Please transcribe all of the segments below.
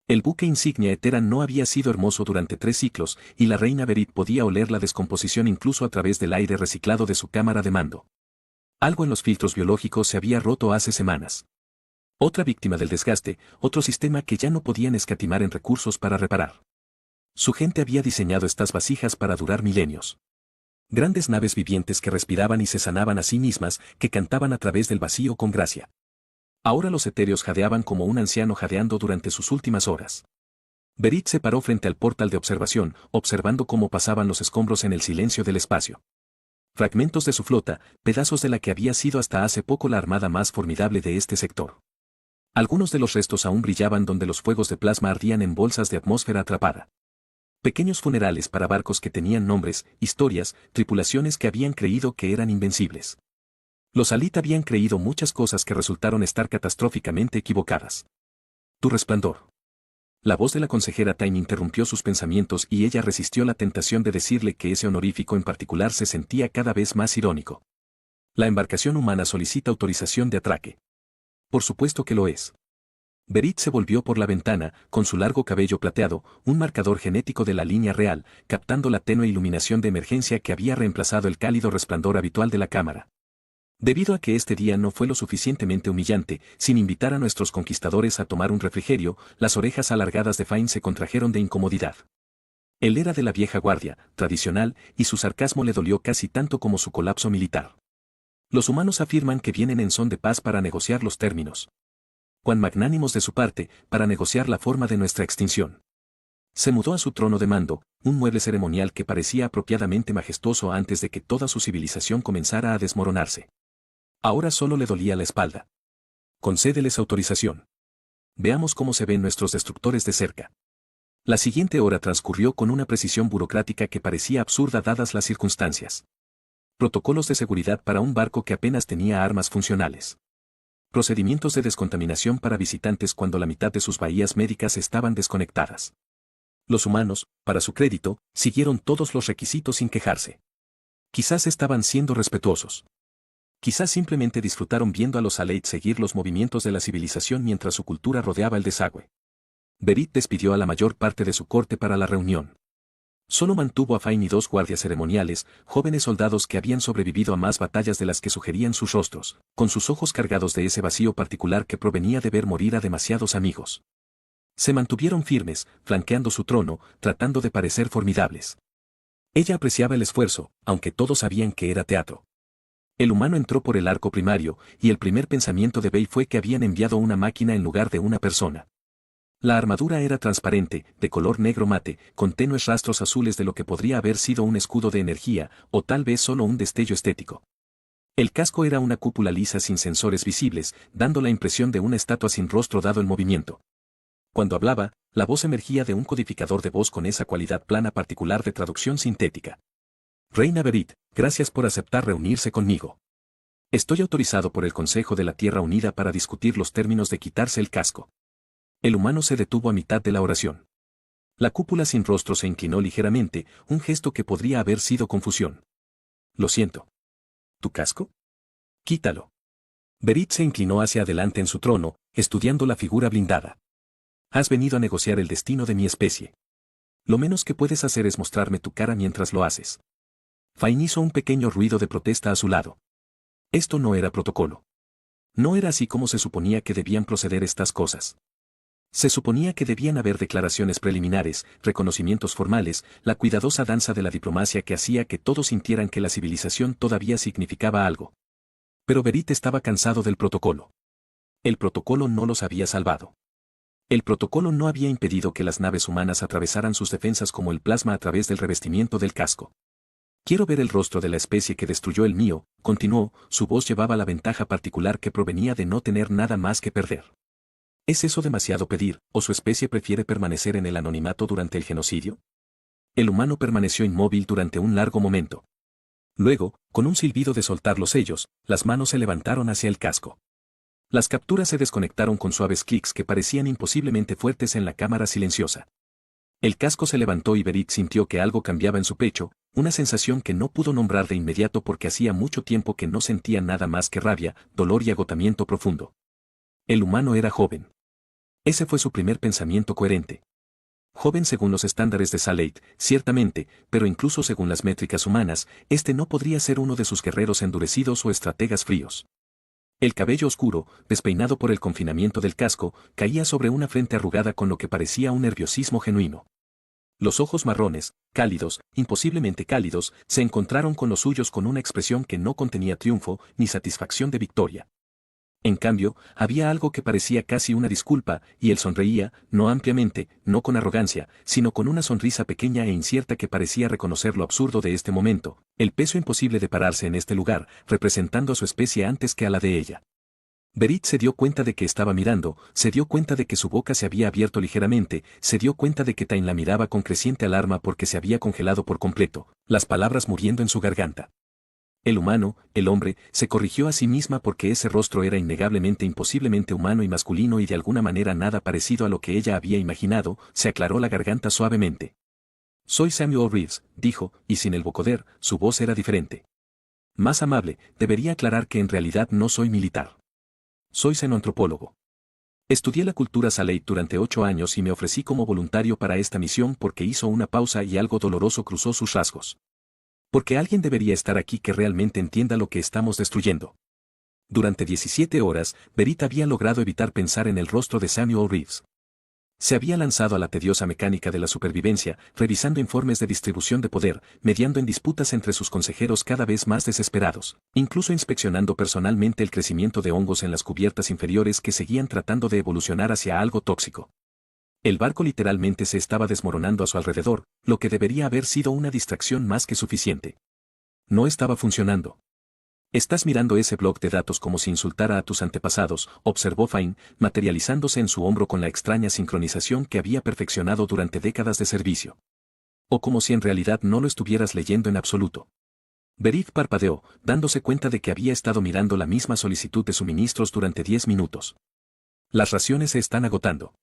El buque insignia Eteran no había sido hermoso durante 3 ciclos, y la reina Berit podía oler la descomposición incluso a través del aire reciclado de su cámara de mando. Algo en los filtros biológicos se había roto hace semanas. Otra víctima del desgaste, otro sistema que ya no podían escatimar en recursos para reparar. Su gente había diseñado estas vasijas para durar milenios. Grandes naves vivientes que respiraban y se sanaban a sí mismas, que cantaban a través del vacío con gracia. Ahora los etéreos jadeaban como un anciano jadeando durante sus últimas horas. Berit se paró frente al portal de observación, observando cómo pasaban los escombros en el silencio del espacio. Fragmentos de su flota, pedazos de la que había sido hasta hace poco la armada más formidable de este sector. Algunos de los restos aún brillaban donde los fuegos de plasma ardían en bolsas de atmósfera atrapada. Pequeños funerales para barcos que tenían nombres, historias, tripulaciones que habían creído que eran invencibles. Los Alit habían creído muchas cosas que resultaron estar catastróficamente equivocadas. Tu resplandor. La voz de la consejera Time interrumpió sus pensamientos y ella resistió la tentación de decirle que ese honorífico en particular se sentía cada vez más irónico. La embarcación humana solicita autorización de atraque. Por supuesto que lo es. Berit se volvió por la ventana, con su largo cabello plateado, un marcador genético de la línea real, captando la tenue iluminación de emergencia que había reemplazado el cálido resplandor habitual de la cámara. Debido a que este día no fue lo suficientemente humillante, sin invitar a nuestros conquistadores a tomar un refrigerio, las orejas alargadas de Fine se contrajeron de incomodidad. Él era de la vieja guardia, tradicional, y su sarcasmo le dolió casi tanto como su colapso militar. Los humanos afirman que vienen en son de paz para negociar los términos. Cuán magnánimos de su parte, para negociar la forma de nuestra extinción. Se mudó a su trono de mando, un mueble ceremonial que parecía apropiadamente majestuoso antes de que toda su civilización comenzara a desmoronarse. Ahora solo le dolía la espalda. Concédeles autorización. Veamos cómo se ven nuestros destructores de cerca. La siguiente hora transcurrió con una precisión burocrática que parecía absurda dadas las circunstancias. Protocolos de seguridad para un barco que apenas tenía armas funcionales. Procedimientos de descontaminación para visitantes cuando la mitad de sus bahías médicas estaban desconectadas. Los humanos, para su crédito, siguieron todos los requisitos sin quejarse. Quizás estaban siendo respetuosos. Quizás simplemente disfrutaron viendo a los Aleids seguir los movimientos de la civilización mientras su cultura rodeaba el desagüe. Berit despidió a la mayor parte de su corte para la reunión. Solo mantuvo a Fine y 2 guardias ceremoniales, jóvenes soldados que habían sobrevivido a más batallas de las que sugerían sus rostros, con sus ojos cargados de ese vacío particular que provenía de ver morir a demasiados amigos. Se mantuvieron firmes, flanqueando su trono, tratando de parecer formidables. Ella apreciaba el esfuerzo, aunque todos sabían que era teatro. El humano entró por el arco primario, y el primer pensamiento de Bey fue que habían enviado una máquina en lugar de una persona. La armadura era transparente, de color negro mate, con tenues rastros azules de lo que podría haber sido un escudo de energía, o tal vez solo un destello estético. El casco era una cúpula lisa sin sensores visibles, dando la impresión de una estatua sin rostro dado el movimiento. Cuando hablaba, la voz emergía de un codificador de voz con esa cualidad plana particular de traducción sintética. Reina Berit, gracias por aceptar reunirse conmigo. Estoy autorizado por el Consejo de la Tierra Unida para discutir los términos de quitarse el casco. El humano se detuvo a mitad de la oración. La cúpula sin rostro se inclinó ligeramente, un gesto que podría haber sido confusión. Lo siento. ¿Tu casco? Quítalo. Berit se inclinó hacia adelante en su trono, estudiando la figura blindada. Has venido a negociar el destino de mi especie. Lo menos que puedes hacer es mostrarme tu cara mientras lo haces. Fine hizo un pequeño ruido de protesta a su lado. Esto no era protocolo. No era así como se suponía que debían proceder estas cosas. Se suponía que debían haber declaraciones preliminares, reconocimientos formales, la cuidadosa danza de la diplomacia que hacía que todos sintieran que la civilización todavía significaba algo. Pero Berit estaba cansado del protocolo. El protocolo no los había salvado. El protocolo no había impedido que las naves humanas atravesaran sus defensas como el plasma a través del revestimiento del casco. Quiero ver el rostro de la especie que destruyó el mío, continuó, su voz llevaba la ventaja particular que provenía de no tener nada más que perder. ¿Es eso demasiado pedir, o su especie prefiere permanecer en el anonimato durante el genocidio? El humano permaneció inmóvil durante un largo momento. Luego, con un silbido de soltar los sellos, las manos se levantaron hacia el casco. Las capturas se desconectaron con suaves clics que parecían imposiblemente fuertes en la cámara silenciosa. El casco se levantó y Berit sintió que algo cambiaba en su pecho, una sensación que no pudo nombrar de inmediato porque hacía mucho tiempo que no sentía nada más que rabia, dolor y agotamiento profundo. El humano era joven. Ese fue su primer pensamiento coherente. Joven según los estándares de Salate, ciertamente, pero incluso según las métricas humanas, este no podría ser uno de sus guerreros endurecidos o estrategas fríos. El cabello oscuro, despeinado por el confinamiento del casco, caía sobre una frente arrugada con lo que parecía un nerviosismo genuino. Los ojos marrones, cálidos, imposiblemente cálidos, se encontraron con los suyos con una expresión que no contenía triunfo ni satisfacción de victoria. En cambio, había algo que parecía casi una disculpa, y él sonreía, no ampliamente, no con arrogancia, sino con una sonrisa pequeña e incierta que parecía reconocer lo absurdo de este momento, el peso imposible de pararse en este lugar, representando a su especie antes que a la de ella. Berit se dio cuenta de que estaba mirando, se dio cuenta de que su boca se había abierto ligeramente, se dio cuenta de que Tain la miraba con creciente alarma porque se había congelado por completo, las palabras muriendo en su garganta. El humano, el hombre, se corrigió a sí misma porque ese rostro era innegablemente imposiblemente humano y masculino y de alguna manera nada parecido a lo que ella había imaginado, se aclaró la garganta suavemente. Soy Samuel Reeves, dijo, y sin el vocoder, su voz era diferente. Más amable, debería aclarar que en realidad no soy militar. Soy xenoantropólogo. Estudié la cultura Salate durante 8 años y me ofrecí como voluntario para esta misión porque hizo una pausa y algo doloroso cruzó sus rasgos. Porque alguien debería estar aquí que realmente entienda lo que estamos destruyendo. Durante 17 horas, Berit había logrado evitar pensar en el rostro de Samuel Reeves. Se había lanzado a la tediosa mecánica de la supervivencia, revisando informes de distribución de poder, mediando en disputas entre sus consejeros cada vez más desesperados, incluso inspeccionando personalmente el crecimiento de hongos en las cubiertas inferiores que seguían tratando de evolucionar hacia algo tóxico. El barco literalmente se estaba desmoronando a su alrededor, lo que debería haber sido una distracción más que suficiente. No estaba funcionando. Estás mirando ese bloc de datos como si insultara a tus antepasados, observó Fine, materializándose en su hombro con la extraña sincronización que había perfeccionado durante décadas de servicio. O como si en realidad no lo estuvieras leyendo en absoluto. Berit parpadeó, dándose cuenta de que había estado mirando la misma solicitud de suministros durante 10 minutos. Las raciones se están agotando.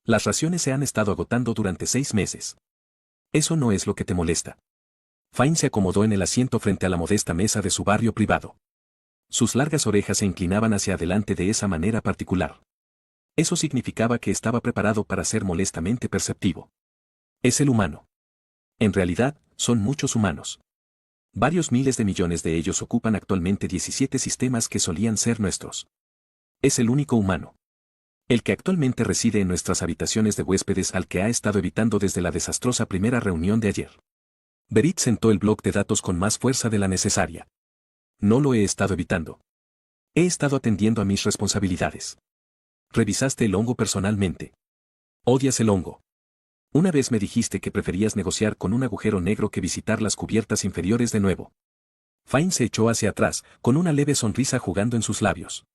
Las raciones se han estado agotando durante 6 meses. Eso no es lo que te molesta. Fine se acomodó en el asiento frente a la modesta mesa de su barrio privado. Sus largas orejas se inclinaban hacia adelante de esa manera particular. Eso significaba que estaba preparado para ser molestamente perceptivo. Es el humano. En realidad, son muchos humanos. Varios miles de millones de ellos ocupan actualmente 17 sistemas que solían ser nuestros. Es el único humano. El que actualmente reside en nuestras habitaciones de huéspedes al que ha estado evitando desde la desastrosa primera reunión de ayer. Berit sentó el bloc de datos con más fuerza de la necesaria. No lo he estado evitando. He estado atendiendo a mis responsabilidades. Revisaste el hongo personalmente. Odias el hongo. Una vez me dijiste que preferías negociar con un agujero negro que visitar las cubiertas inferiores de nuevo. Fine se echó hacia atrás, con una leve sonrisa jugando en sus labios.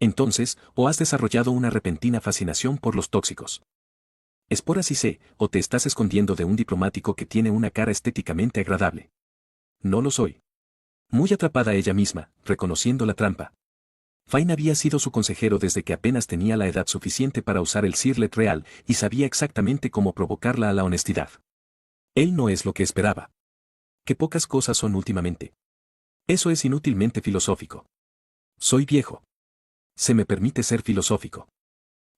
Entonces, o has desarrollado una repentina fascinación por los tóxicos. Esporas y sé, o te estás escondiendo de un diplomático que tiene una cara estéticamente agradable. No lo soy. Muy atrapada ella misma, reconociendo la trampa. Fine había sido su consejero desde que apenas tenía la edad suficiente para usar el Cirlet real y sabía exactamente cómo provocarla a la honestidad. Él no es lo que esperaba. Qué pocas cosas son últimamente. Eso es inútilmente filosófico. Soy viejo. Se me permite ser filosófico.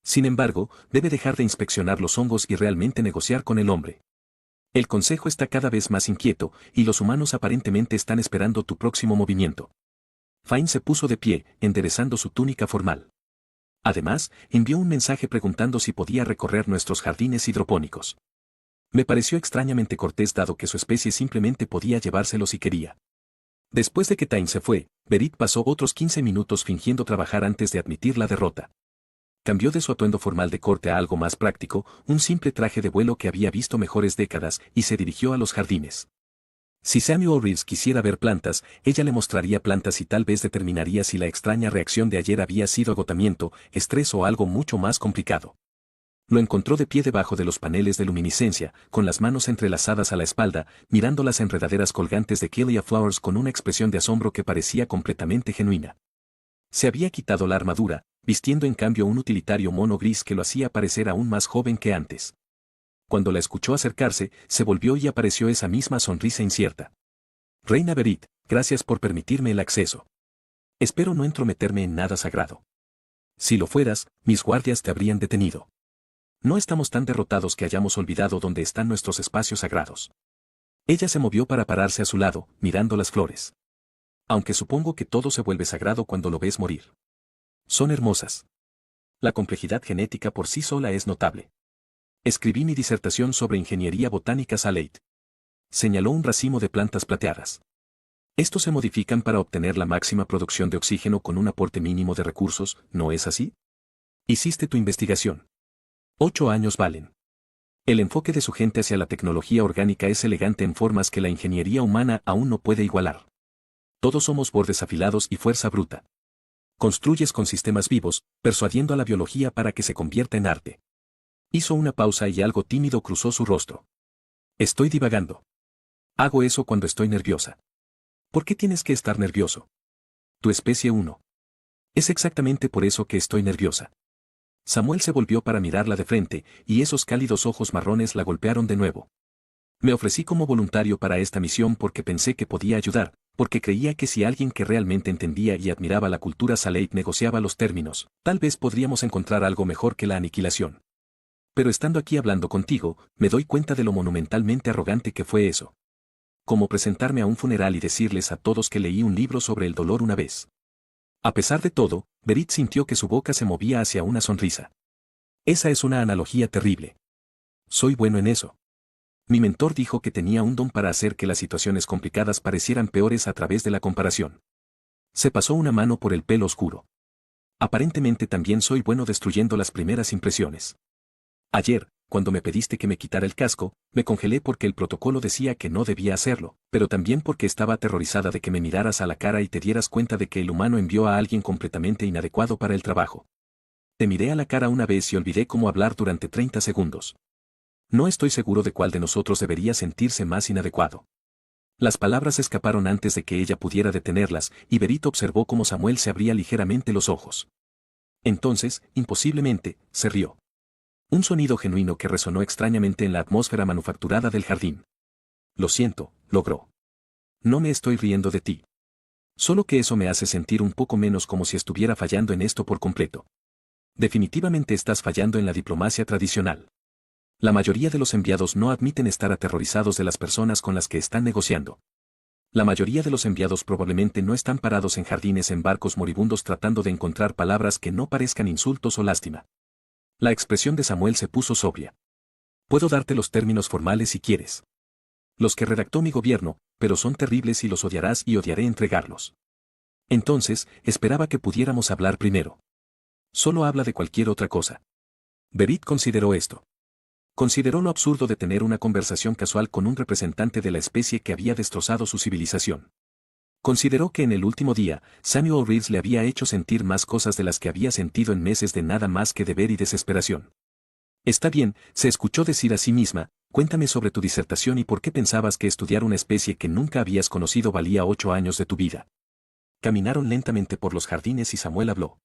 Sin embargo, debe dejar de inspeccionar los hongos y realmente negociar con el hombre. El consejo está cada vez más inquieto, y los humanos aparentemente están esperando tu próximo movimiento. Fine se puso de pie, enderezando su túnica formal. Además, envió un mensaje preguntando si podía recorrer nuestros jardines hidropónicos. Me pareció extrañamente cortés dado que su especie simplemente podía llevárselo si quería. Después de que Tain se fue, Berit pasó otros 15 minutos fingiendo trabajar antes de admitir la derrota. Cambió de su atuendo formal de corte a algo más práctico, un simple traje de vuelo que había visto mejores décadas, y se dirigió a los jardines. Si Samuel Reeves quisiera ver plantas, ella le mostraría plantas y tal vez determinaría si la extraña reacción de ayer había sido agotamiento, estrés o algo mucho más complicado. Lo encontró de pie debajo de los paneles de luminiscencia, con las manos entrelazadas a la espalda, mirando las enredaderas colgantes de Kelia Flowers con una expresión de asombro que parecía completamente genuina. Se había quitado la armadura, vistiendo en cambio un utilitario mono gris que lo hacía parecer aún más joven que antes. Cuando la escuchó acercarse, se volvió y apareció esa misma sonrisa incierta. Reina Berit, gracias por permitirme el acceso. Espero no entrometerme en nada sagrado. Si lo fueras, mis guardias te habrían detenido. No estamos tan derrotados que hayamos olvidado dónde están nuestros espacios sagrados. Ella se movió para pararse a su lado, mirando las flores. Aunque supongo que todo se vuelve sagrado cuando lo ves morir. Son hermosas. La complejidad genética por sí sola es notable. Escribí mi disertación sobre ingeniería botánica Salate. Señaló un racimo de plantas plateadas. Estos se modifican para obtener la máxima producción de oxígeno con un aporte mínimo de recursos, ¿no es así? Hiciste tu investigación. 8 años valen. El enfoque de su gente hacia la tecnología orgánica es elegante en formas que la ingeniería humana aún no puede igualar. Todos somos bordes afilados y fuerza bruta. Construyes con sistemas vivos, persuadiendo a la biología para que se convierta en arte. Hizo una pausa y algo tímido cruzó su rostro. Estoy divagando. Hago eso cuando estoy nerviosa. ¿Por qué tienes que estar nervioso? Tu especie 1. Es exactamente por eso que estoy nerviosa. Samuel se volvió para mirarla de frente, y esos cálidos ojos marrones la golpearon de nuevo. Me ofrecí como voluntario para esta misión porque pensé que podía ayudar, porque creía que si alguien que realmente entendía y admiraba la cultura Salate negociaba los términos, tal vez podríamos encontrar algo mejor que la aniquilación. Pero estando aquí hablando contigo, me doy cuenta de lo monumentalmente arrogante que fue eso. Como presentarme a un funeral y decirles a todos que leí un libro sobre el dolor una vez. A pesar de todo, Berit sintió que su boca se movía hacia una sonrisa. Esa es una analogía terrible. Soy bueno en eso. Mi mentor dijo que tenía un don para hacer que las situaciones complicadas parecieran peores a través de la comparación. Se pasó una mano por el pelo oscuro. Aparentemente también soy bueno destruyendo las primeras impresiones. Ayer, cuando me pediste que me quitara el casco, me congelé porque el protocolo decía que no debía hacerlo, pero también porque estaba aterrorizada de que me miraras a la cara y te dieras cuenta de que el humano envió a alguien completamente inadecuado para el trabajo. Te miré a la cara una vez y olvidé cómo hablar durante 30 segundos. No estoy seguro de cuál de nosotros debería sentirse más inadecuado. Las palabras escaparon antes de que ella pudiera detenerlas, y Berit observó cómo Samuel se abría ligeramente los ojos. Entonces, imposiblemente, se rió. Un sonido genuino que resonó extrañamente en la atmósfera manufacturada del jardín. Lo siento, logró. No me estoy riendo de ti. Solo que eso me hace sentir un poco menos como si estuviera fallando en esto por completo. Definitivamente estás fallando en la diplomacia tradicional. La mayoría de los enviados no admiten estar aterrorizados de las personas con las que están negociando. La mayoría de los enviados probablemente no están parados en jardines en barcos moribundos tratando de encontrar palabras que no parezcan insultos o lástima. La expresión de Samuel se puso sobria. Puedo darte los términos formales si quieres. Los que redactó mi gobierno, pero son terribles y los odiarás y odiaré entregarlos. Entonces, esperaba que pudiéramos hablar primero. Solo habla de cualquier otra cosa. Berit consideró esto. Consideró lo absurdo de tener una conversación casual con un representante de la especie que había destrozado su civilización. Consideró que en el último día, Samuel Reeves le había hecho sentir más cosas de las que había sentido en meses de nada más que deber y desesperación. Está bien, se escuchó decir a sí misma, cuéntame sobre tu disertación y por qué pensabas que estudiar una especie que nunca habías conocido valía 8 años de tu vida. Caminaron lentamente por los jardines y Samuel habló.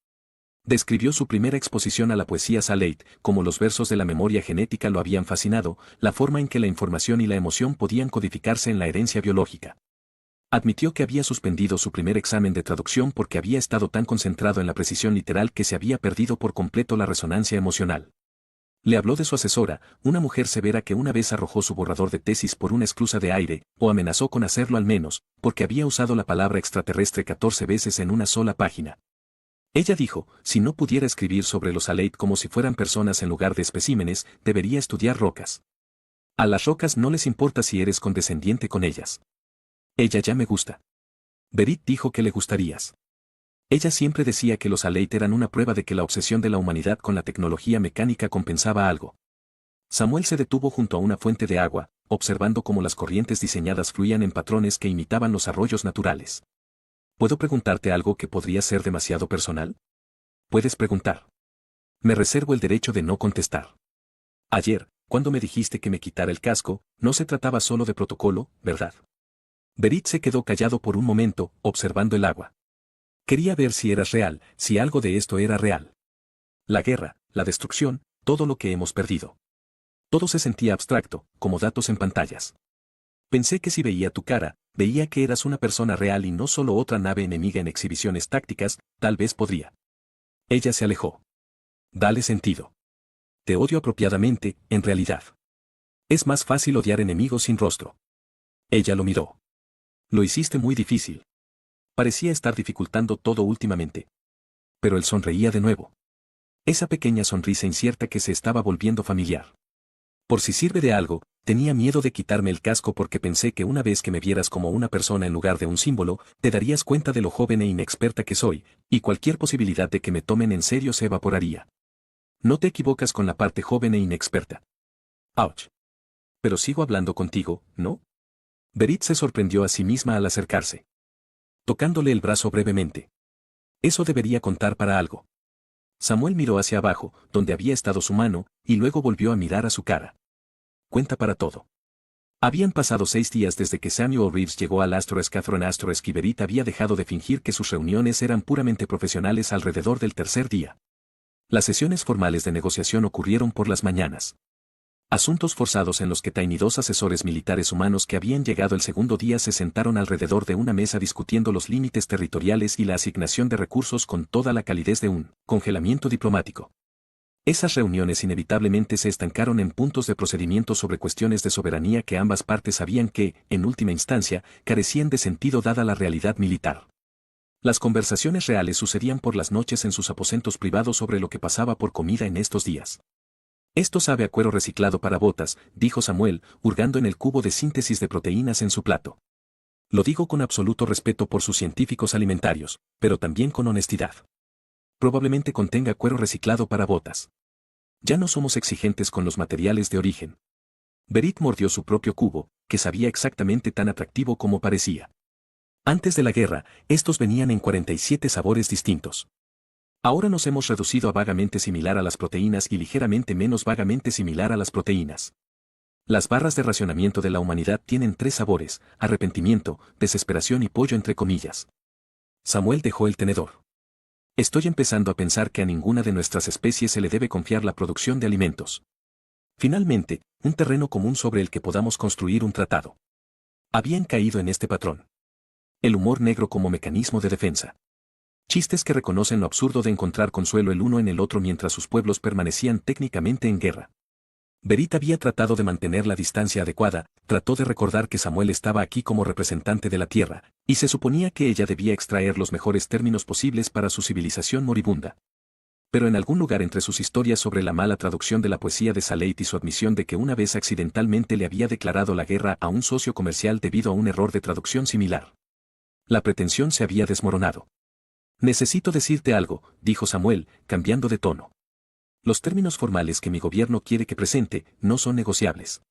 Describió su primera exposición a la poesía Salate, como los versos de la memoria genética lo habían fascinado, la forma en que la información y la emoción podían codificarse en la herencia biológica. Admitió que había suspendido su primer examen de traducción porque había estado tan concentrado en la precisión literal que se había perdido por completo la resonancia emocional. Le habló de su asesora, una mujer severa que una vez arrojó su borrador de tesis por una esclusa de aire, o amenazó con hacerlo al menos, porque había usado la palabra extraterrestre 14 veces en una sola página. Ella dijo, si no pudiera escribir sobre los Salate como si fueran personas en lugar de especímenes, debería estudiar rocas. A las rocas no les importa si eres condescendiente con ellas. Ella ya me gusta. Berit dijo que le gustarías. Ella siempre decía que los Salate eran una prueba de que la obsesión de la humanidad con la tecnología mecánica compensaba algo. Samuel se detuvo junto a una fuente de agua, observando cómo las corrientes diseñadas fluían en patrones que imitaban los arroyos naturales. ¿Puedo preguntarte algo que podría ser demasiado personal? Puedes preguntar. Me reservo el derecho de no contestar. Ayer, cuando me dijiste que me quitara el casco, no se trataba solo de protocolo, ¿verdad? Berit se quedó callado por un momento, observando el agua. Quería ver si eras real, si algo de esto era real. La guerra, la destrucción, todo lo que hemos perdido. Todo se sentía abstracto, como datos en pantallas. Pensé que si veía tu cara, veía que eras una persona real y no solo otra nave enemiga en exhibiciones tácticas, tal vez podría. Ella se alejó. Dale sentido. Te odio apropiadamente, en realidad. Es más fácil odiar enemigos sin rostro. Ella lo miró. Lo hiciste muy difícil. Parecía estar dificultando todo últimamente. Pero él sonreía de nuevo. Esa pequeña sonrisa incierta que se estaba volviendo familiar. Por si sirve de algo, tenía miedo de quitarme el casco porque pensé que una vez que me vieras como una persona en lugar de un símbolo, te darías cuenta de lo joven e inexperta que soy, y cualquier posibilidad de que me tomen en serio se evaporaría. No te equivocas con la parte joven e inexperta. Ouch. Pero sigo hablando contigo, ¿no? Berit se sorprendió a sí misma al acercarse. Tocándole el brazo brevemente. Eso debería contar para algo. Samuel miró hacia abajo, donde había estado su mano, y luego volvió a mirar a su cara. Cuenta para todo. Habían pasado 6 días desde que Samuel Reeves llegó al Astor Catherine Astor y Berit había dejado de fingir que sus reuniones eran puramente profesionales alrededor del tercer día. Las sesiones formales de negociación ocurrieron por las mañanas. Asuntos forzados en los que Tiny y 2 asesores militares humanos que habían llegado el segundo día se sentaron alrededor de una mesa discutiendo los límites territoriales y la asignación de recursos con toda la calidez de un congelamiento diplomático. Esas reuniones inevitablemente se estancaron en puntos de procedimiento sobre cuestiones de soberanía que ambas partes sabían que, en última instancia, carecían de sentido dada la realidad militar. Las conversaciones reales sucedían por las noches en sus aposentos privados sobre lo que pasaba por comida en estos días. Esto sabe a cuero reciclado para botas, dijo Samuel, hurgando en el cubo de síntesis de proteínas en su plato. Lo digo con absoluto respeto por sus científicos alimentarios, pero también con honestidad. Probablemente contenga cuero reciclado para botas. Ya no somos exigentes con los materiales de origen. Berit mordió su propio cubo, que sabía exactamente tan atractivo como parecía. Antes de la guerra, estos venían en 47 sabores distintos. Ahora nos hemos reducido a vagamente similar a las proteínas y ligeramente menos vagamente similar a las proteínas. Las barras de racionamiento de la humanidad tienen 3 sabores: arrepentimiento, desesperación y pollo entre comillas. Samuel dejó el tenedor. Estoy empezando a pensar que a ninguna de nuestras especies se le debe confiar la producción de alimentos. Finalmente, un terreno común sobre el que podamos construir un tratado. Habían caído en este patrón. El humor negro como mecanismo de defensa. Chistes que reconocen lo absurdo de encontrar consuelo el uno en el otro mientras sus pueblos permanecían técnicamente en guerra. Berit había tratado de mantener la distancia adecuada, trató de recordar que Samuel estaba aquí como representante de la Tierra, y se suponía que ella debía extraer los mejores términos posibles para su civilización moribunda. Pero en algún lugar entre sus historias sobre la mala traducción de la poesía de Saleit y su admisión de que una vez accidentalmente le había declarado la guerra a un socio comercial debido a un error de traducción similar. La pretensión se había desmoronado. Necesito decirte algo, dijo Samuel, cambiando de tono. Los términos formales que mi gobierno quiere que presente no son negociables.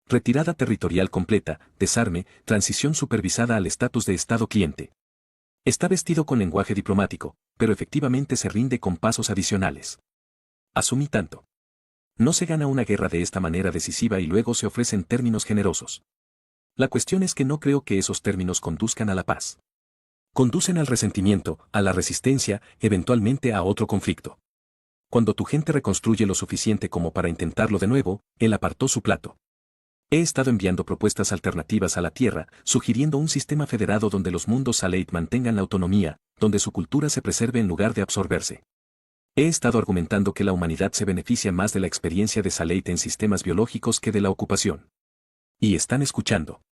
Retirada territorial completa, desarme, transición supervisada al estatus de Estado cliente. Está vestido con lenguaje diplomático, pero efectivamente se rinde con pasos adicionales. Asumí tanto. No se gana una guerra de esta manera decisiva y luego se ofrecen términos generosos. La cuestión es que no creo que esos términos conduzcan a la paz. Conducen al resentimiento, a la resistencia, eventualmente a otro conflicto. Cuando tu gente reconstruye lo suficiente como para intentarlo de nuevo, él apartó su plato. He estado enviando propuestas alternativas a la Tierra, sugiriendo un sistema federado donde los mundos Saleit mantengan la autonomía, donde su cultura se preserve en lugar de absorberse. He estado argumentando que la humanidad se beneficia más de la experiencia de Saleit en sistemas biológicos que de la ocupación. Y están escuchando.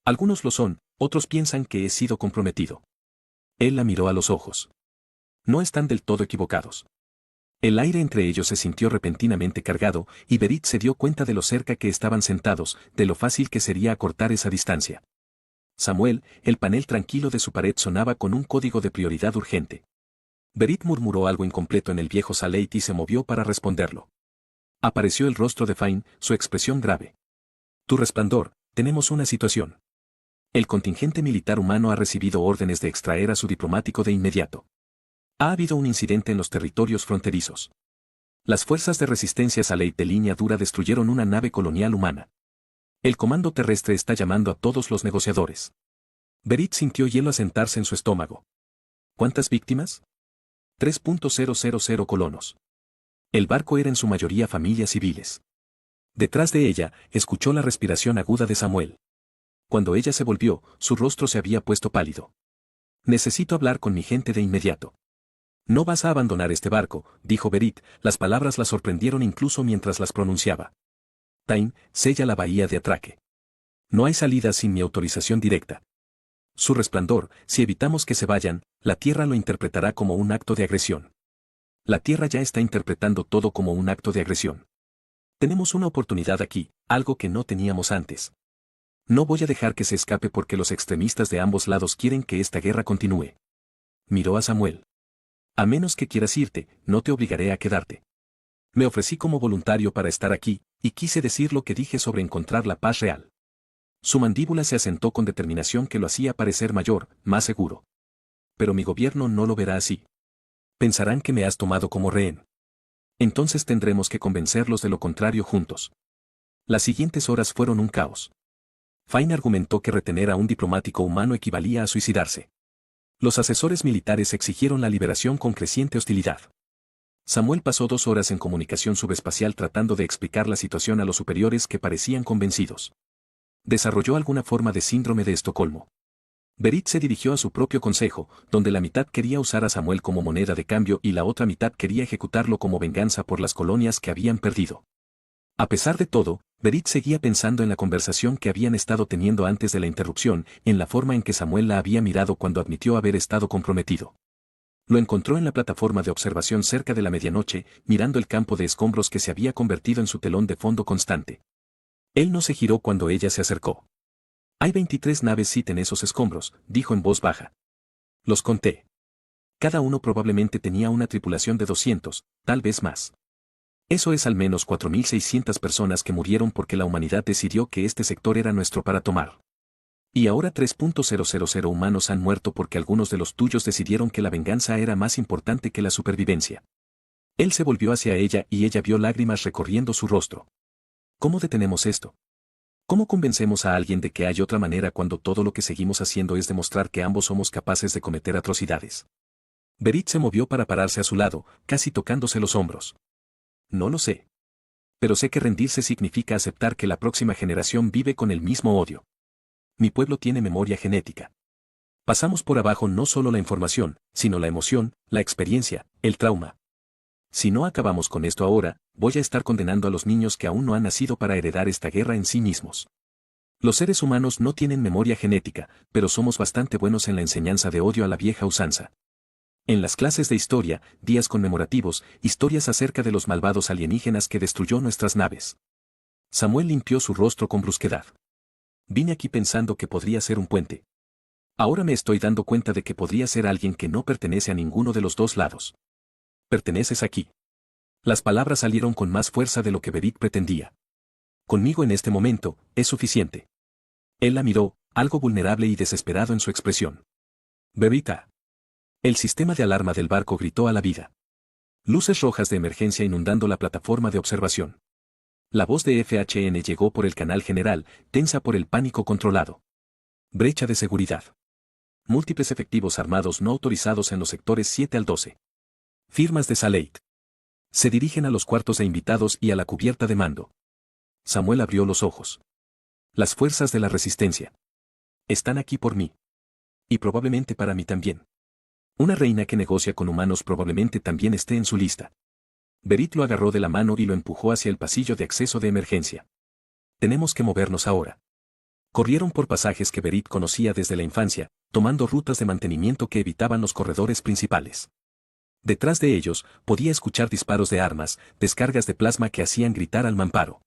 Algunos lo son, otros piensan que he sido comprometido. Él la miró a los ojos. No están del todo equivocados. El aire entre ellos se sintió repentinamente cargado, y Berit se dio cuenta de lo cerca que estaban sentados, de lo fácil que sería acortar esa distancia. Samuel, el panel tranquilo de su pared sonaba con un código de prioridad urgente. Berit murmuró algo incompleto en el viejo Saleit y se movió para responderlo. Apareció el rostro de Fine, su expresión grave. Tu resplandor, tenemos una situación. El contingente militar humano ha recibido órdenes de extraer a su diplomático de inmediato. Ha habido un incidente en los territorios fronterizos. Las fuerzas de resistencia Saleit de línea dura destruyeron una nave colonial humana. El comando terrestre está llamando a todos los negociadores. Berit sintió hielo asentarse en su estómago. ¿Cuántas víctimas? 3.000 colonos. El barco era en su mayoría familias civiles. Detrás de ella, escuchó la respiración aguda de Samuel. Cuando ella se volvió, su rostro se había puesto pálido. Necesito hablar con mi gente de inmediato. No vas a abandonar este barco, dijo Berit, las palabras la sorprendieron incluso mientras las pronunciaba. Tain, sella la bahía de atraque. No hay salida sin mi autorización directa. Su resplandor, si evitamos que se vayan, la Tierra lo interpretará como un acto de agresión. La Tierra ya está interpretando todo como un acto de agresión. Tenemos una oportunidad aquí, algo que no teníamos antes. No voy a dejar que se escape porque los extremistas de ambos lados quieren que esta guerra continúe. Miró a Samuel. A menos que quieras irte, no te obligaré a quedarte. Me ofrecí como voluntario para estar aquí, y quise decir lo que dije sobre encontrar la paz real. Su mandíbula se asentó con determinación que lo hacía parecer mayor, más seguro. Pero mi gobierno no lo verá así. Pensarán que me has tomado como rehén. Entonces tendremos que convencerlos de lo contrario juntos. Las siguientes horas fueron un caos. Fine argumentó que retener a un diplomático humano equivalía a suicidarse. Los asesores militares exigieron la liberación con creciente hostilidad. Samuel pasó 2 horas en comunicación subespacial tratando de explicar la situación a los superiores que parecían convencidos. Desarrolló alguna forma de síndrome de Estocolmo. Berit se dirigió a su propio consejo, donde la mitad quería usar a Samuel como moneda de cambio y la otra mitad quería ejecutarlo como venganza por las colonias que habían perdido. A pesar de todo, Berit seguía pensando en la conversación que habían estado teniendo antes de la interrupción, en la forma en que Samuel la había mirado cuando admitió haber estado comprometido. Lo encontró en la plataforma de observación cerca de la medianoche, mirando el campo de escombros que se había convertido en su telón de fondo constante. Él no se giró cuando ella se acercó. Hay 23 naves SIT en esos escombros, dijo en voz baja. Los conté. Cada uno probablemente tenía una tripulación de 200, tal vez más. Eso es al menos 4.600 personas que murieron porque la humanidad decidió que este sector era nuestro para tomar. Y ahora 3.000 humanos han muerto porque algunos de los tuyos decidieron que la venganza era más importante que la supervivencia. Él se volvió hacia ella y ella vio lágrimas recorriendo su rostro. ¿Cómo detenemos esto? ¿Cómo convencemos a alguien de que hay otra manera cuando todo lo que seguimos haciendo es demostrar que ambos somos capaces de cometer atrocidades? Berit se movió para pararse a su lado, casi tocándose los hombros. No lo sé. Pero sé que rendirse significa aceptar que la próxima generación vive con el mismo odio. Mi pueblo tiene memoria genética. Pasamos por abajo no solo la información, sino la emoción, la experiencia, el trauma. Si no acabamos con esto ahora, voy a estar condenando a los niños que aún no han nacido para heredar esta guerra en sí mismos. Los seres humanos no tienen memoria genética, pero somos bastante buenos en la enseñanza de odio a la vieja usanza. En las clases de historia, días conmemorativos, historias acerca de los malvados alienígenas que destruyó nuestras naves. Samuel limpió su rostro con brusquedad. Vine aquí pensando que podría ser un puente. Ahora me estoy dando cuenta de que podría ser alguien que no pertenece a ninguno de los dos lados. Perteneces aquí. Las palabras salieron con más fuerza de lo que Berit pretendía. Conmigo en este momento, es suficiente. Él la miró, algo vulnerable y desesperado en su expresión. Berita. El sistema de alarma del barco gritó a la vida. Luces rojas de emergencia inundando la plataforma de observación. La voz de FHN llegó por el canal general, tensa por el pánico controlado. Brecha de seguridad. Múltiples efectivos armados no autorizados en los sectores 7 al 12. Firmas de Saleit. Se dirigen a los cuartos de invitados y a la cubierta de mando. Samuel abrió los ojos. Las fuerzas de la resistencia. Están aquí por mí. Y probablemente para mí también. Una reina que negocia con humanos probablemente también esté en su lista. Berit lo agarró de la mano y lo empujó hacia el pasillo de acceso de emergencia. Tenemos que movernos ahora. Corrieron por pasajes que Berit conocía desde la infancia, tomando rutas de mantenimiento que evitaban los corredores principales. Detrás de ellos, podía escuchar disparos de armas, descargas de plasma que hacían gritar al mamparo.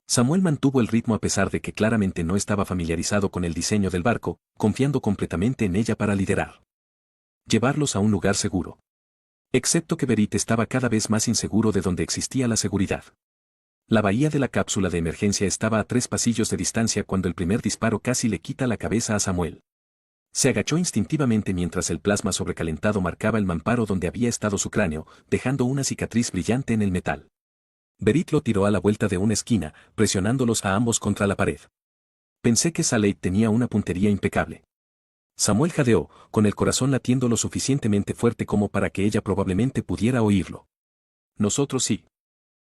Samuel mantuvo el ritmo a pesar de que claramente no estaba familiarizado con el diseño del barco, confiando completamente en ella para liderar. Llevarlos a un lugar seguro. Excepto que Berit estaba cada vez más inseguro de donde existía la seguridad. La bahía de la cápsula de emergencia estaba a 3 pasillos de distancia cuando el primer disparo casi le quita la cabeza a Samuel. Se agachó instintivamente mientras el plasma sobrecalentado marcaba el mamparo donde había estado su cráneo, dejando una cicatriz brillante en el metal. Berit lo tiró a la vuelta de una esquina, presionándolos a ambos contra la pared. Pensé que Saleit tenía una puntería impecable. Samuel jadeó, con el corazón latiendo lo suficientemente fuerte como para que ella probablemente pudiera oírlo. Nosotros sí.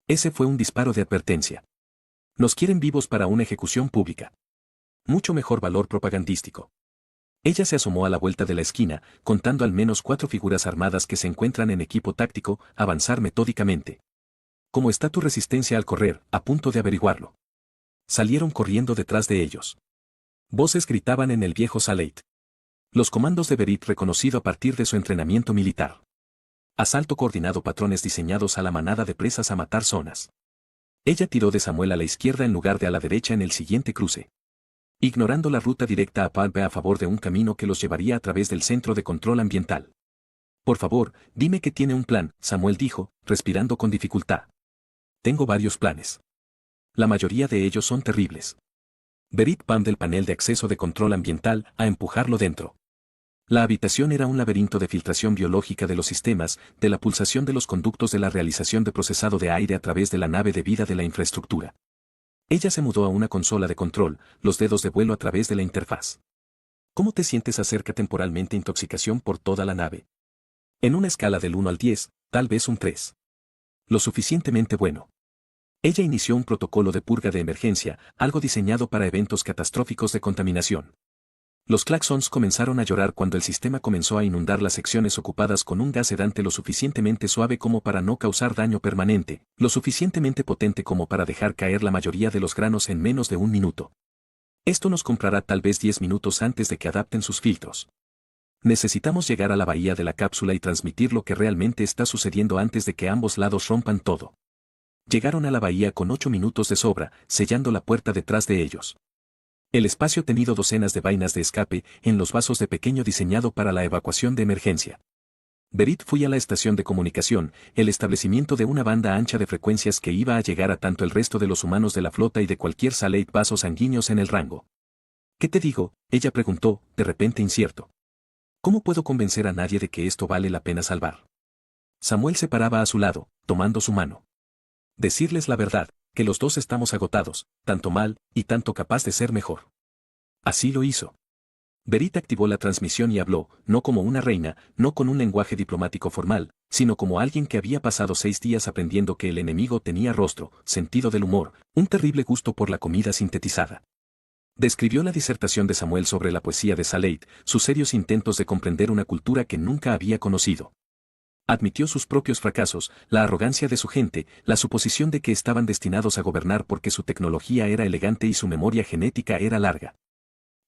Ese fue un disparo de advertencia. Nos quieren vivos para una ejecución pública. Mucho mejor valor propagandístico. Ella se asomó a la vuelta de la esquina, contando al menos 4 figuras armadas que se encuentran en equipo táctico, avanzar metódicamente. ¿Cómo está tu resistencia al correr? A punto de averiguarlo. Salieron corriendo detrás de ellos. Voces gritaban en el viejo Salate. Los comandos de Berit reconocido a partir de su entrenamiento militar. Asalto coordinado, patrones diseñados a la manada de presas a matar zonas. Ella tiró de Samuel a la izquierda en lugar de a la derecha en el siguiente cruce. Ignorando la ruta directa a Palpe a favor de un camino que los llevaría a través del centro de control ambiental. Por favor, dime que tiene un plan, Samuel dijo, respirando con dificultad. Tengo varios planes. La mayoría de ellos son terribles. Berit Pam del panel de acceso de control ambiental a empujarlo dentro. La habitación era un laberinto de filtración biológica de los sistemas, de la pulsación de los conductos de la realización de procesado de aire a través de la nave de vida de la infraestructura. Ella se mudó a una consola de control, los dedos de vuelo a través de la interfaz. ¿Cómo te sientes acerca temporalmente intoxicación por toda la nave? En una escala del 1 al 10, tal vez un 3. Lo suficientemente bueno. Ella inició un protocolo de purga de emergencia, algo diseñado para eventos catastróficos de contaminación. Los claxons comenzaron a llorar cuando el sistema comenzó a inundar las secciones ocupadas con un gas sedante lo suficientemente suave como para no causar daño permanente, lo suficientemente potente como para dejar caer la mayoría de los granos en menos de un minuto. Esto nos comprará tal vez 10 minutos antes de que adapten sus filtros. Necesitamos llegar a la bahía de la cápsula y transmitir lo que realmente está sucediendo antes de que ambos lados rompan todo. Llegaron a la bahía con 8 minutos de sobra, sellando la puerta detrás de ellos. El espacio tenido docenas de vainas de escape en los vasos de pequeño diseñado para la evacuación de emergencia. Berit fue a la estación de comunicación, el establecimiento de una banda ancha de frecuencias que iba a llegar a tanto el resto de los humanos de la flota y de cualquier Salate vasos sanguíneos en el rango. ¿Qué te digo? Ella preguntó, de repente incierto. ¿Cómo puedo convencer a nadie de que esto vale la pena salvar? Samuel se paraba a su lado, tomando su mano. Decirles la verdad, que los dos estamos agotados, tanto mal, y tanto capaz de ser mejor. Así lo hizo. Berit activó la transmisión y habló, no como una reina, no con un lenguaje diplomático formal, sino como alguien que había pasado 6 días aprendiendo que el enemigo tenía rostro, sentido del humor, un terrible gusto por la comida sintetizada. Describió la disertación de Samuel sobre la poesía de Salate, sus serios intentos de comprender una cultura que nunca había conocido. Admitió sus propios fracasos, la arrogancia de su gente, la suposición de que estaban destinados a gobernar porque su tecnología era elegante y su memoria genética era larga.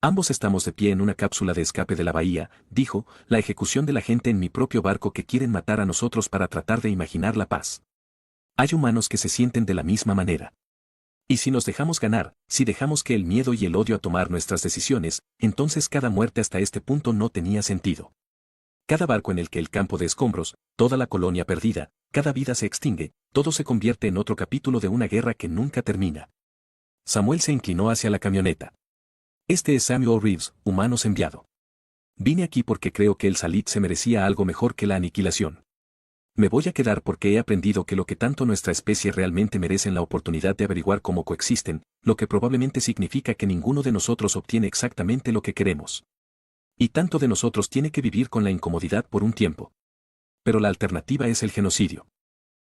Ambos estamos de pie en una cápsula de escape de la bahía, dijo, la ejecución de la gente en mi propio barco que quieren matar a nosotros para tratar de imaginar la paz. Hay humanos que se sienten de la misma manera. Y si nos dejamos ganar, si dejamos que el miedo y el odio a tomar nuestras decisiones, entonces cada muerte hasta este punto no tenía sentido. Cada barco en el que el campo de escombros, toda la colonia perdida, cada vida se extingue, todo se convierte en otro capítulo de una guerra que nunca termina. Samuel se inclinó hacia la camioneta. Este es Samuel Reeves, humanos enviado. Vine aquí porque creo que el Salit se merecía algo mejor que la aniquilación. Me voy a quedar porque he aprendido que lo que tanto nuestra especie realmente merecen la oportunidad de averiguar cómo coexisten, lo que probablemente significa que ninguno de nosotros obtiene exactamente lo que queremos. Y tanto de nosotros tiene que vivir con la incomodidad por un tiempo. Pero la alternativa es el genocidio.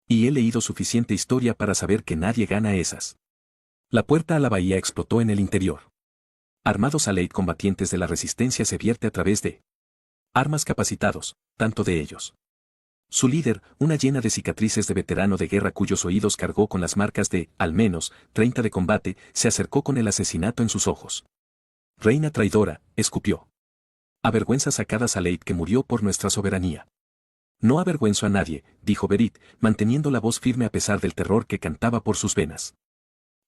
Y he leído suficiente historia para saber que nadie gana esas. La puerta a la bahía explotó en el interior. Armados Salate combatientes de la resistencia se vierte a través de armas capacitados, tanto de ellos. Su líder, una llena de cicatrices de veterano de guerra cuyos oídos cargó con las marcas de, al menos, 30 de combate, se acercó con el asesinato en sus ojos. Reina traidora, escupió. Avergüenza sacada Salate que murió por nuestra soberanía. No avergüenzo a nadie, dijo Berit, manteniendo la voz firme a pesar del terror que cantaba por sus venas.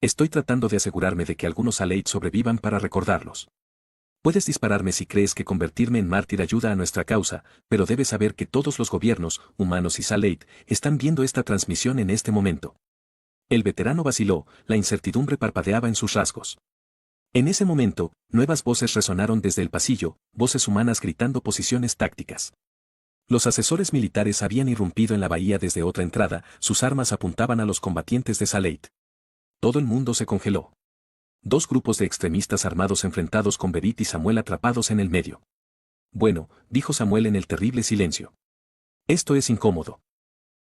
Estoy tratando de asegurarme de que algunos Salate sobrevivan para recordarlos. Puedes dispararme si crees que convertirme en mártir ayuda a nuestra causa, pero debes saber que todos los gobiernos, humanos y Salate, están viendo esta transmisión en este momento. El veterano vaciló, la incertidumbre parpadeaba en sus rasgos. En ese momento, nuevas voces resonaron desde el pasillo, voces humanas gritando posiciones tácticas. Los asesores militares habían irrumpido en la bahía desde otra entrada, sus armas apuntaban a los combatientes de Salate. Todo el mundo se congeló. 2 grupos de extremistas armados enfrentados con Berit y Samuel atrapados en el medio. Bueno, dijo Samuel en el terrible silencio. Esto es incómodo.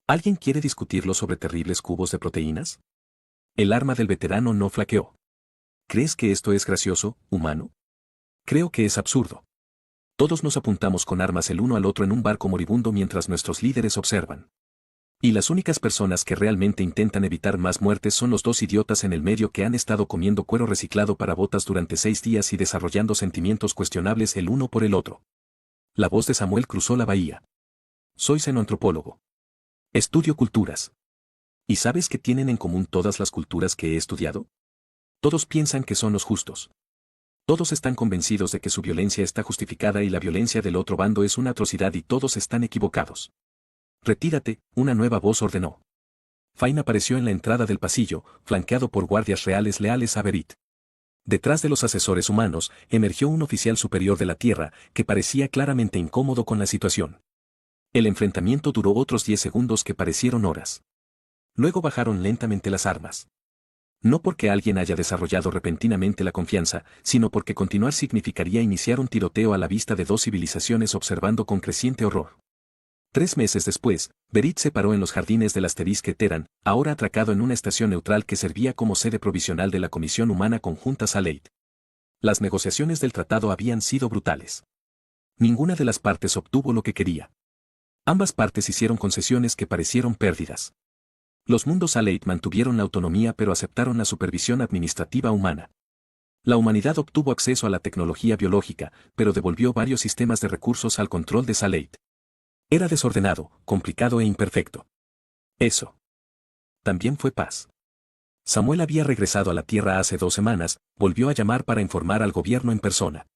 ¿Alguien quiere discutirlo sobre terribles cubos de proteínas? El arma del veterano no flaqueó. ¿Crees que esto es gracioso, humano? Creo que es absurdo. Todos nos apuntamos con armas el uno al otro en un barco moribundo mientras nuestros líderes observan. Y las únicas personas que realmente intentan evitar más muertes son los dos idiotas en el medio que han estado comiendo cuero reciclado para botas durante 6 días y desarrollando sentimientos cuestionables el uno por el otro. La voz de Samuel cruzó la bahía. Soy xenoantropólogo. Estudio culturas. ¿Y sabes qué tienen en común todas las culturas que he estudiado? Todos piensan que son los justos. Todos están convencidos de que su violencia está justificada y la violencia del otro bando es una atrocidad y todos están equivocados. Retírate, una nueva voz ordenó. Fain apareció en la entrada del pasillo, flanqueado por guardias reales leales a Berit. Detrás de los asesores humanos, emergió un oficial superior de la Tierra, que parecía claramente incómodo con la situación. El enfrentamiento duró otros 10 segundos que parecieron horas. Luego bajaron lentamente las armas. No porque alguien haya desarrollado repentinamente la confianza, sino porque continuar significaría iniciar un tiroteo a la vista de dos civilizaciones observando con creciente horror. 3 meses después, Berit se paró en los jardines del asterisque Terán, ahora atracado en una estación neutral que servía como sede provisional de la Comisión Humana Conjunta Saleit. Las negociaciones del tratado habían sido brutales. Ninguna de las partes obtuvo lo que quería. Ambas partes hicieron concesiones que parecieron pérdidas. Los mundos Saleit mantuvieron la autonomía pero aceptaron la supervisión administrativa humana. La humanidad obtuvo acceso a la tecnología biológica, pero devolvió varios sistemas de recursos al control de Saleit. Era desordenado, complicado e imperfecto. Eso. También fue paz. Samuel había regresado a la Tierra hace 2 semanas, volvió a llamar para informar al gobierno en persona.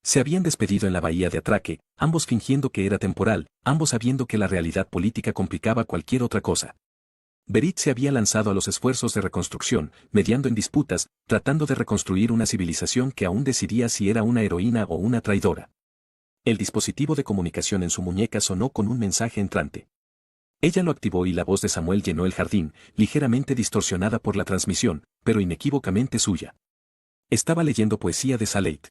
Se habían despedido en la bahía de Atraque, ambos fingiendo que era temporal, ambos sabiendo que la realidad política complicaba cualquier otra cosa. Berit se había lanzado a los esfuerzos de reconstrucción, mediando en disputas, tratando de reconstruir una civilización que aún decidía si era una heroína o una traidora. El dispositivo de comunicación en su muñeca sonó con un mensaje entrante. Ella lo activó y la voz de Samuel llenó el jardín, ligeramente distorsionada por la transmisión, pero inequívocamente suya. Estaba leyendo poesía de Saleit.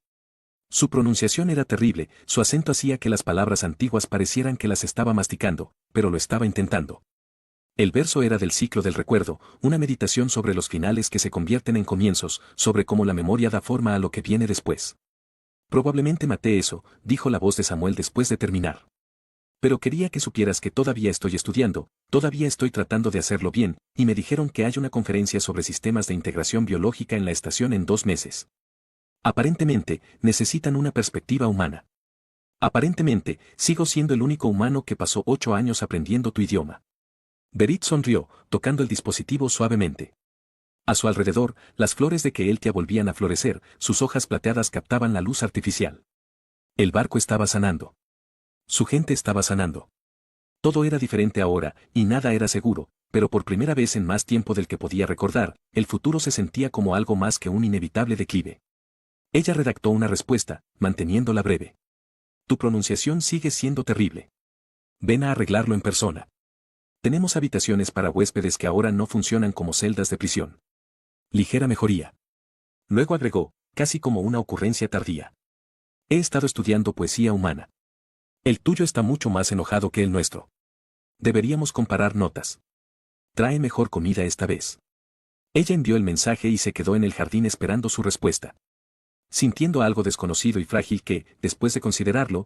Su pronunciación era terrible, su acento hacía que las palabras antiguas parecieran que las estaba masticando, pero lo estaba intentando. El verso era del ciclo del recuerdo, una meditación sobre los finales que se convierten en comienzos, sobre cómo la memoria da forma a lo que viene después. Probablemente maté eso, dijo la voz de Samuel después de terminar. Pero quería que supieras que todavía estoy estudiando, todavía estoy tratando de hacerlo bien, y me dijeron que hay una conferencia sobre sistemas de integración biológica en la estación en 2 meses. Aparentemente, necesitan una perspectiva humana. Aparentemente, sigo siendo el único humano que pasó 8 años aprendiendo tu idioma. Berit sonrió, tocando el dispositivo suavemente. A su alrededor, las flores de Keeltia volvían a florecer, sus hojas plateadas captaban la luz artificial. El barco estaba sanando. Su gente estaba sanando. Todo era diferente ahora, y nada era seguro, pero por primera vez en más tiempo del que podía recordar, el futuro se sentía como algo más que un inevitable declive. Ella redactó una respuesta, manteniéndola breve. Tu pronunciación sigue siendo terrible. Ven a arreglarlo en persona. Tenemos habitaciones para huéspedes que ahora no funcionan como celdas de prisión. Ligera mejoría. Luego agregó, casi como una ocurrencia tardía. He estado estudiando poesía humana. El tuyo está mucho más enojado que el nuestro. Deberíamos comparar notas. Trae mejor comida esta vez. Ella envió el mensaje y se quedó en el jardín esperando su respuesta. Sintiendo algo desconocido y frágil que, después de considerarlo,